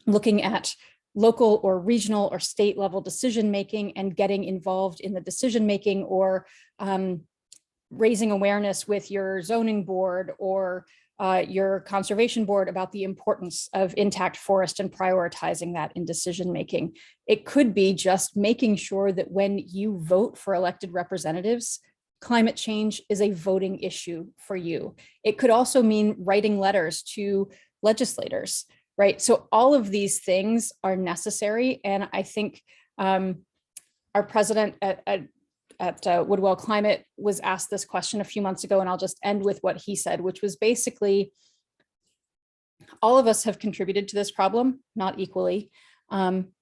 looking at local or regional or state level decision-making and getting involved in the decision-making, or raising awareness with your zoning board or your conservation board about the importance of intact forest and prioritizing that in decision-making. It could be just making sure that when you vote for elected representatives, climate change is a voting issue for you. It could also mean writing letters to legislators, right? So all of these things are necessary. And I think our president at Woodwell Climate was asked this question a few months ago, and I'll just end with what he said, which was basically, all of us have contributed to this problem, not equally, and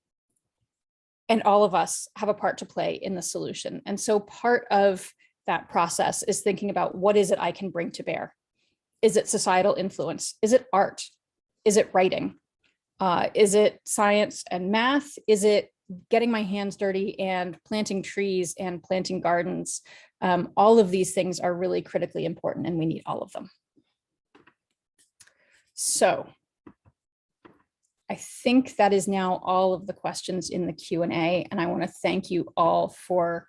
all of us have a part to play in the solution. And so part of that process is thinking about, what is it I can bring to bear? Is it societal influence? Is it art? Is it writing? Is it science and math? Is it getting my hands dirty and planting trees and planting gardens? All of these things are really critically important, and we need all of them. So I think that is now all of the questions in the Q&A, and I want to thank you all for,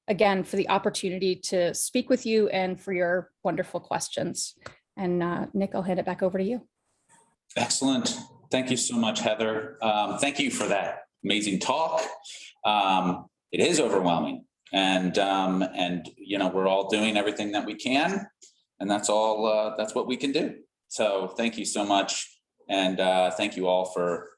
again, for the opportunity to speak with you and for your wonderful questions. And Nick, I'll hand it back over to you. Excellent. Thank you so much, Heather. Thank you for that amazing talk. It is overwhelming, and you know, we're all doing everything that we can, and that's all. That's what we can do. So thank you so much, and thank you all for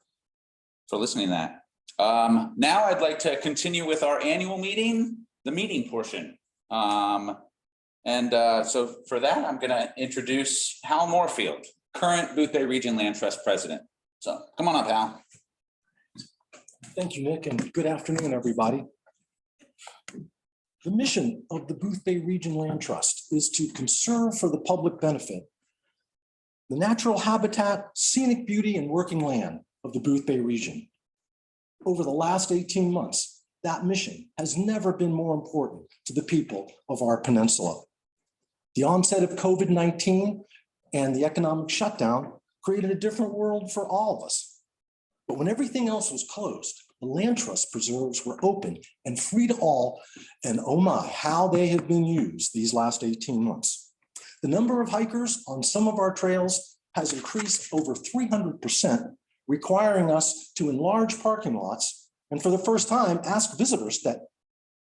listening to that. Now I'd like to continue with our annual meeting, the meeting portion. So for that, I'm going to introduce Hal Moorfield, current Boothbay Region Land Trust President. So come on up, Hal. Thank you, Nick, and good afternoon, everybody. The mission of the Boothbay Region Land Trust is to conserve for the public benefit the natural habitat, scenic beauty, and working land of the Boothbay region. Over the last 18 months, that mission has never been more important to the people of our peninsula. The onset of COVID-19 and the economic shutdown created a different world for all of us. But when everything else was closed, the land trust preserves were open and free to all, and oh my, how they have been used these last 18 months. The number of hikers on some of our trails has increased over 300%, requiring us to enlarge parking lots, and for the first time, ask visitors to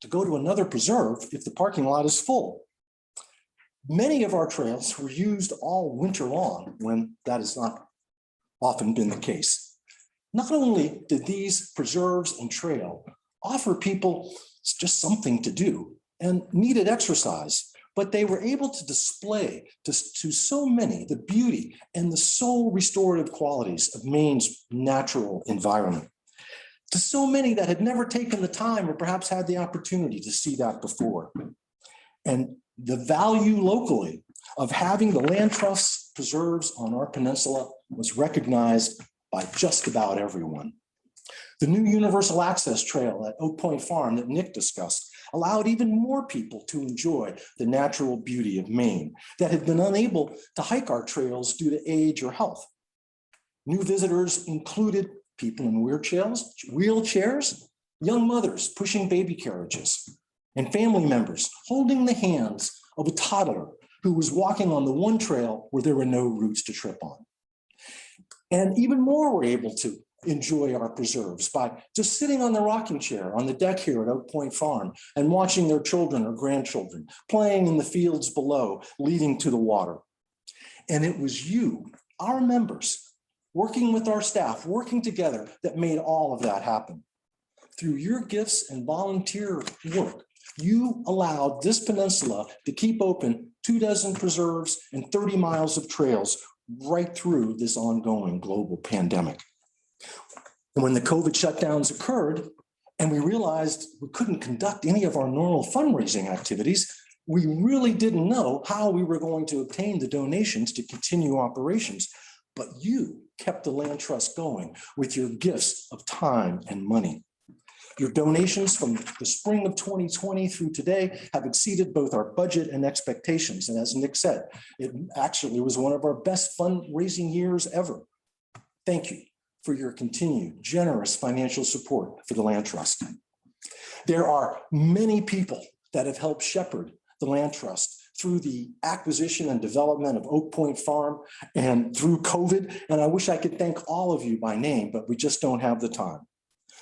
go to another preserve if the parking lot is full. Many of our trails were used all winter long when that has not often been the case. Not only did these preserves and trail offer people just something to do and needed exercise, but they were able to display to so many the beauty and the soul restorative qualities of Maine's natural environment. To so many that had never taken the time or perhaps had the opportunity to see that before. And the value locally of having the land trusts preserves on our peninsula was recognized by just about everyone. The new universal access trail at Oak Point Farm that Nick discussed allowed even more people to enjoy the natural beauty of Maine that had been unable to hike our trails due to age or health. New visitors included people in wheelchairs, young mothers pushing baby carriages, and family members holding the hands of a toddler who was walking on the one trail where there were no roots to trip on. And even more were able to enjoy our preserves by just sitting on the rocking chair on the deck here at Oak Point Farm and watching their children or grandchildren playing in the fields below, leading to the water. And it was you, our members, working with our staff, working together that made all of that happen. Through your gifts and volunteer work, you allowed this peninsula to keep open 24 preserves and 30 miles of trails right through this ongoing global pandemic. And when the COVID shutdowns occurred and we realized we couldn't conduct any of our normal fundraising activities, we really didn't know how we were going to obtain the donations to continue operations. But you kept the land trust going with your gifts of time and money. Your donations from the spring of 2020 through today have exceeded both our budget and expectations. And as Nick said, it actually was one of our best fundraising years ever. Thank you for your continued generous financial support for the land trust. There are many people that have helped shepherd the land trust through the acquisition and development of Oak Point Farm and through COVID. And I wish I could thank all of you by name, but we just don't have the time.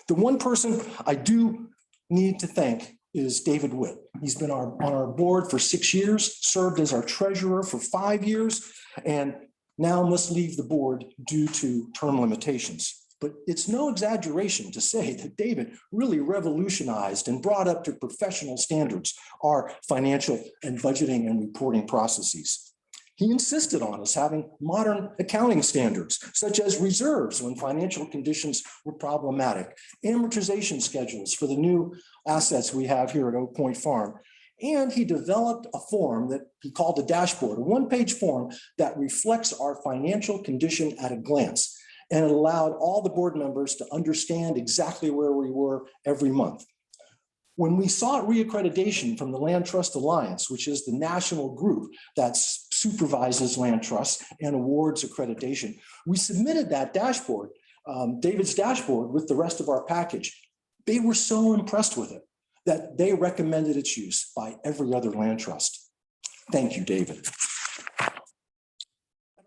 The one person I do need to thank is David Witt. He's been on our board for 6 years, served as our treasurer for 5 years, and now must leave the board due to term limitations. But it's no exaggeration to say that David really revolutionized and brought up to professional standards our financial and budgeting and reporting processes. He insisted on us having modern accounting standards, such as reserves when financial conditions were problematic, amortization schedules for the new assets we have here at Oak Point Farm. And he developed a form that he called a dashboard, a one-page form that reflects our financial condition at a glance. And it allowed all the board members to understand exactly where we were every month. When we sought reaccreditation from the Land Trust Alliance, which is the national group that supervises land trusts and awards accreditation, we submitted that dashboard, David's dashboard, with the rest of our package. They were so impressed with it that they recommended its use by every other land trust. Thank you, David. At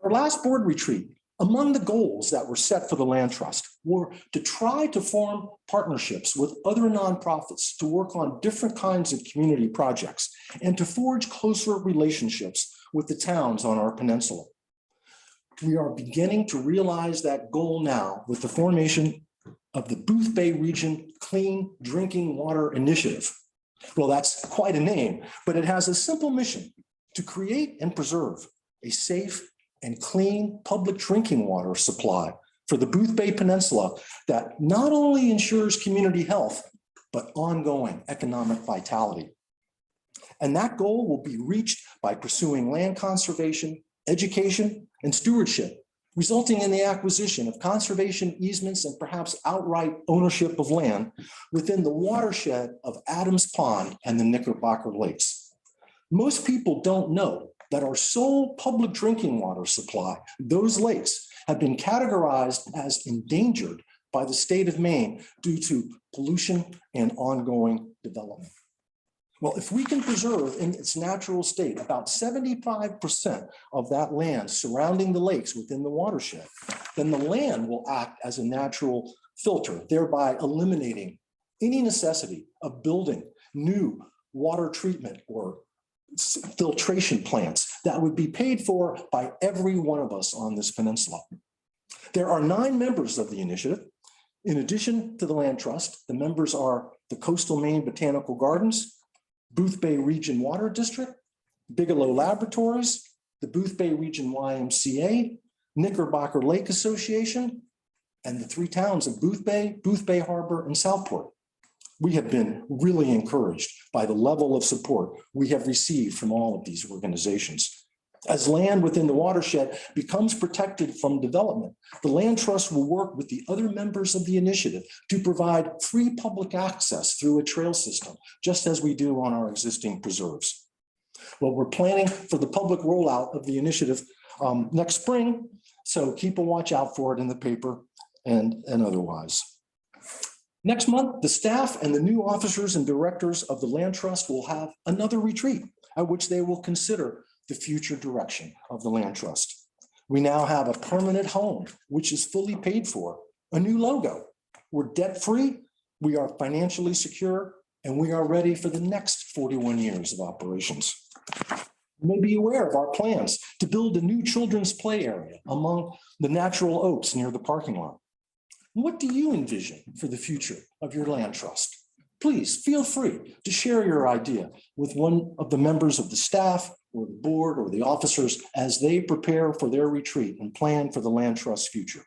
our last board retreat, among the goals that were set for the land trust were to try to form partnerships with other nonprofits to work on different kinds of community projects and to forge closer relationships with the towns on our peninsula. We are beginning to realize that goal now with the formation of the Boothbay Region Clean Drinking Water Initiative. Well, that's quite a name, but it has a simple mission to create and preserve a safe and clean public drinking water supply for the Boothbay Peninsula that not only ensures community health, but ongoing economic vitality. And that goal will be reached by pursuing land conservation, education, and stewardship, resulting in the acquisition of conservation easements and perhaps outright ownership of land within the watershed of Adams Pond and the Knickerbocker Lakes. Most people don't know that our sole public drinking water supply, those lakes, have been categorized as endangered by the state of Maine due to pollution and ongoing development. Well, if we can preserve in its natural state about 75% of that land surrounding the lakes within the watershed, then the land will act as a natural filter, thereby eliminating any necessity of building new water treatment or filtration plants that would be paid for by every one of us on this peninsula. There are 9 members of the initiative. In addition to the Land Trust, the members are the Coastal Maine Botanical Gardens, Boothbay Region Water District, Bigelow Laboratories, the Boothbay Region YMCA, Knickerbocker Lake Association, and the 3 towns of Boothbay, Boothbay Harbor, and Southport. We have been really encouraged by the level of support we have received from all of these organizations. As land within the watershed becomes protected from development, the Land Trust will work with the other members of the initiative to provide free public access through a trail system, just as we do on our existing preserves. Well, we're planning for the public rollout of the initiative next spring, so keep a watch out for it in the paper and otherwise. Next month, the staff and the new officers and directors of the Land Trust will have another retreat at which they will consider the future direction of the Land Trust. We now have a permanent home, which is fully paid for, a new logo. We're debt-free, we are financially secure, and we are ready for the next 41 years of operations. You may be aware of our plans to build a new children's play area among the natural oaks near the parking lot. What do you envision for the future of your Land Trust? Please feel free to share your idea with one of the members of the staff or the board or the officers as they prepare for their retreat and plan for the Land Trust's future.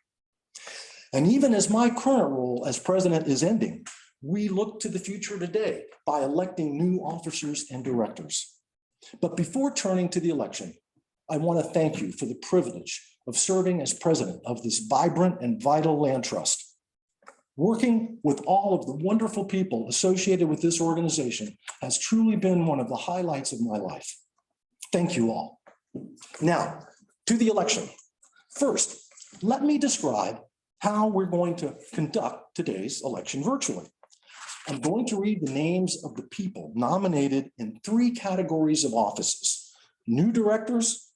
And even as my current role as president is ending, we look to the future today by electing new officers and directors. But before turning to the election, I want to thank you for the privilege of serving as president of this vibrant and vital Land Trust. Working with all of the wonderful people associated with this organization has truly been one of the highlights of my life. Thank you all. Now, to the election. First, let me describe how we're going to conduct today's election virtually. I'm going to read the names of the people nominated in 3 categories of offices: new directors,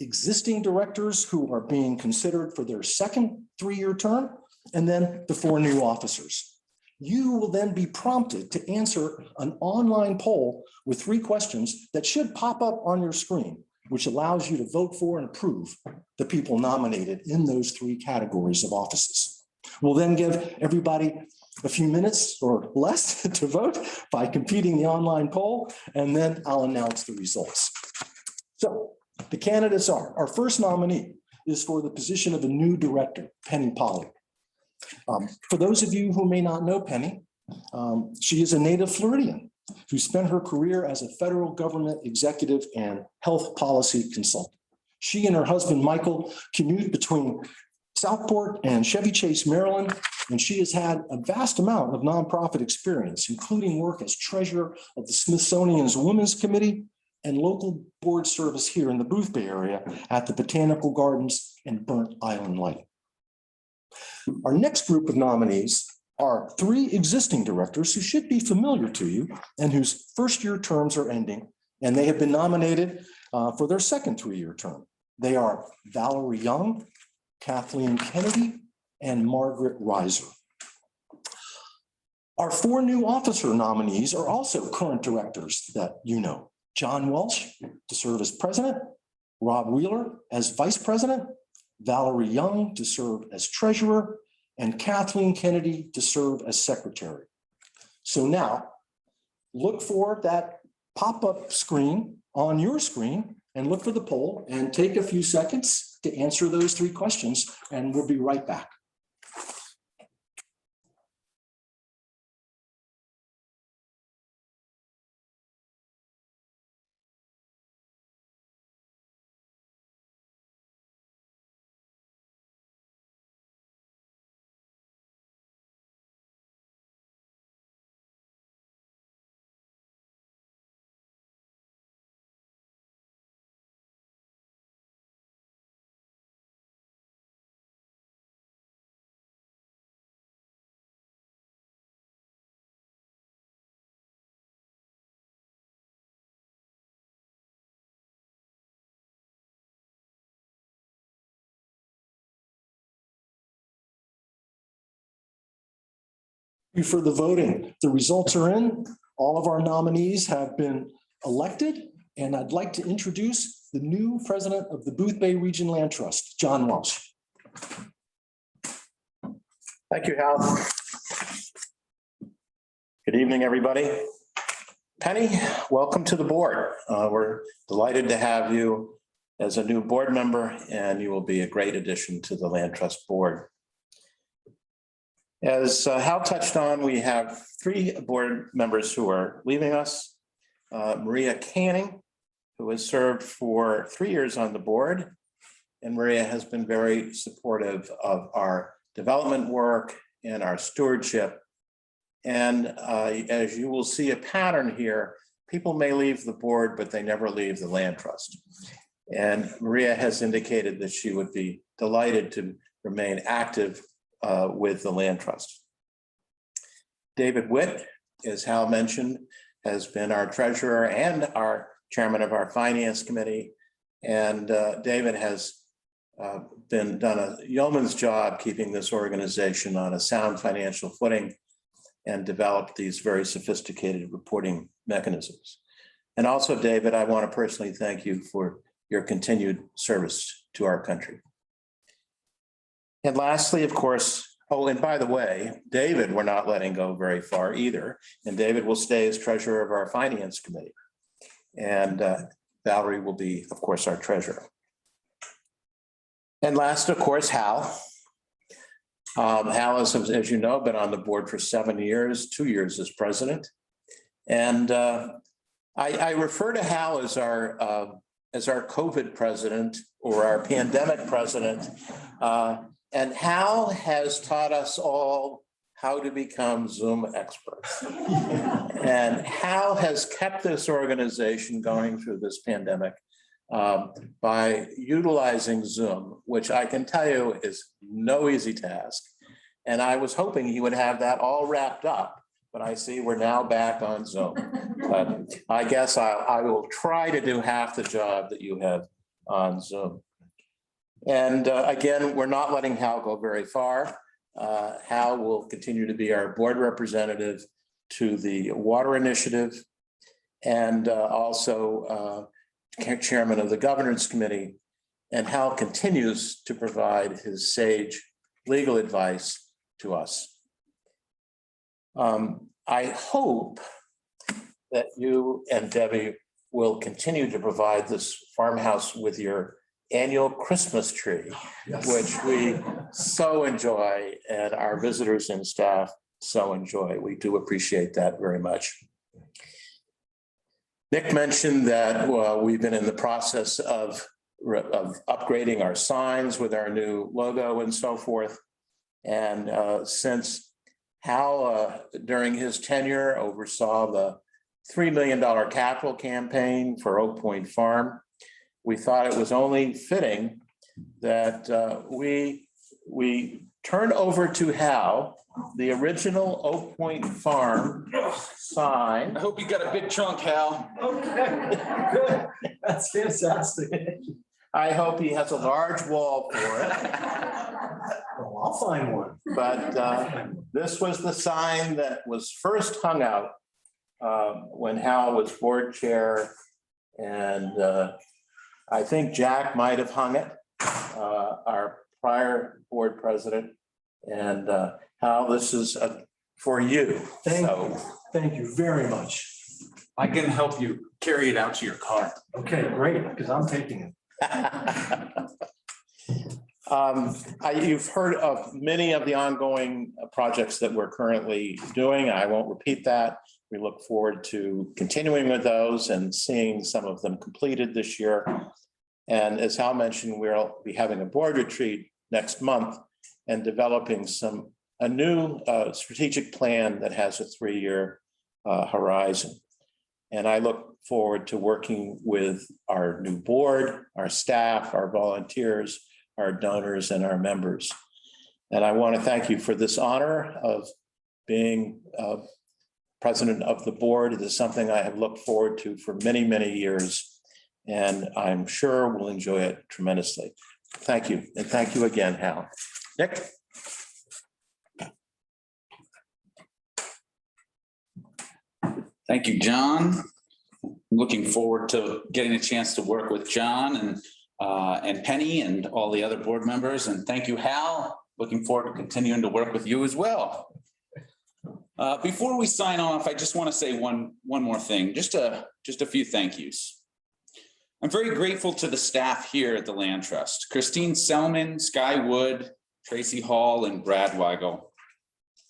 existing directors who are being considered for their second 3-year term, and then the 4 new officers. You will then be prompted to answer an online poll with 3 questions that should pop up on your screen, which allows you to vote for and approve the people nominated in those 3 categories of offices. We'll then give everybody a few minutes or less to vote by completing the online poll, and then I'll announce the results. So the candidates are, our first nominee is for the position of a new director, Penny Polly. For those of you who may not know Penny, she is a native Floridian who spent her career as a federal government executive and health policy consultant. She and her husband, Michael, commute between Southport and Chevy Chase, Maryland, and she has had a vast amount of nonprofit experience, including work as treasurer of the Smithsonian's Women's Committee and local board service here in the Boothbay area at the Botanical Gardens and Burnt Island Light. Our next group of nominees are 3 existing directors who should be familiar to you and whose first-year terms are ending, and they have been nominated for their second 3-year term. They are Valerie Young, Kathleen Kennedy, and Margaret Reiser. Our 4 new officer nominees are also current directors that you know. John Walsh to serve as president, Rob Wheeler as vice president, Valerie Young to serve as treasurer, and Kathleen Kennedy to serve as secretary. So now, look for that pop-up screen on your screen and look for the poll and take a few seconds to answer those 3 questions, and we'll be right back. For the voting, the results are in. All of our nominees have been elected, and I'd like to introduce the new president of the Boothbay Region Land Trust, John Walsh. Thank you, Hal. Good evening, everybody. Penny, welcome to the board. We're delighted to have you as a new board member, and you will be a great addition to the Land Trust Board. As Hal touched on, we have 3 board members who are leaving us. Maria Canning, who has served for 3 years on the board, and Maria has been very supportive of our development work and our stewardship. And as you will see a pattern here, people may leave the board, but they never leave the Land Trust. And Maria has indicated that she would be delighted to remain active with the Land Trust. David Witt, as Hal mentioned, has been our treasurer and our chairman of our finance committee. And David has done a yeoman's job keeping this organization on a sound financial footing and developed these very sophisticated reporting mechanisms. And also, David, I want to personally thank you for your continued service to our country. And lastly, of course, oh, and by the way, David, we're not letting go very far either. And David will stay as treasurer of our finance committee. And Valerie will be, of course, our treasurer. And last, of course, Hal. Hal has, as you know, been on the board for 7 years, 2 years as president. And I refer to Hal as our COVID president or our pandemic president. And Hal has taught us all how to become Zoom experts. And Hal has kept this organization going through this pandemic by utilizing Zoom, which I can tell you is no easy task. And I was hoping he would have that all wrapped up, but I see we're now back on Zoom. But I guess I will try to do half the job that you have on Zoom. And again, we're not letting Hal go very far. Hal will continue to be our board representative to the Water Initiative and also chairman of the Governance Committee. And Hal continues to provide his sage legal advice to us. I hope that you and Debbie will continue to provide this farmhouse with your annual Christmas tree, yes, which we so enjoy and our visitors and staff so enjoy. We do appreciate that very much. Nick mentioned that we've been in the process of upgrading our signs with our new logo and so forth. And since Hal, during his tenure, oversaw the $3 million capital campaign for Oak Point Farm, we thought it was only fitting that we turn over to Hal the original Oak Point Farm sign. I hope you got a big trunk, Hal. Okay, good. That's fantastic. I hope he has a large wall for it. Well, I'll find one. But this was the sign that was first hung out when Hal was board chair, and I think Jack might have hung it, our prior board president. And Hal, this is for you. Thank you very much. I can help you carry it out to your car. Okay, great, because I'm taking it. You've heard of many of the ongoing projects that we're currently doing. I won't repeat that. We look forward to continuing with those and seeing some of them completed this year. And as Hal mentioned, we'll be having a board retreat next month and developing a new strategic plan that has a 3-year horizon. And I look forward to working with our new board, our staff, our volunteers, our donors, and our members. And I want to thank you for this honor of being president of the board. It is something I have looked forward to for many, many years, and I'm sure we'll enjoy it tremendously. Thank you, and thank you again, Hal. Nick? Thank you, John. Looking forward to getting a chance to work with John and Penny and all the other board members. And thank you, Hal. Looking forward to continuing to work with you as well. Before we sign off, I just want to say one more thing, just a few thank yous. I'm very grateful to the staff here at the Land Trust, Christine Selman, Sky Wood, Tracy Hall, and Brad Weigel.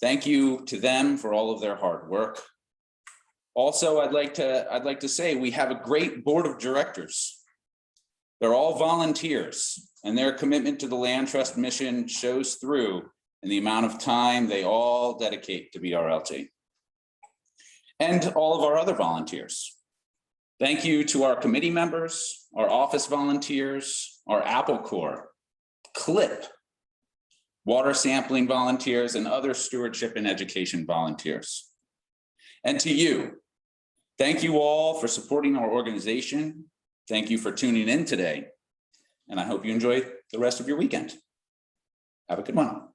Thank you to them for all of their hard work. Also, I'd like to say we have a great board of directors. They're all volunteers, and their commitment to the Land Trust mission shows through in the amount of time they all dedicate to BRLT. And all of our other volunteers. Thank you to our committee members, our office volunteers, our Apple Corps, CLIP, water sampling volunteers, and other stewardship and education volunteers. And to you, thank you all for supporting our organization. Thank you for tuning in today. And I hope you enjoy the rest of your weekend. Have a good one.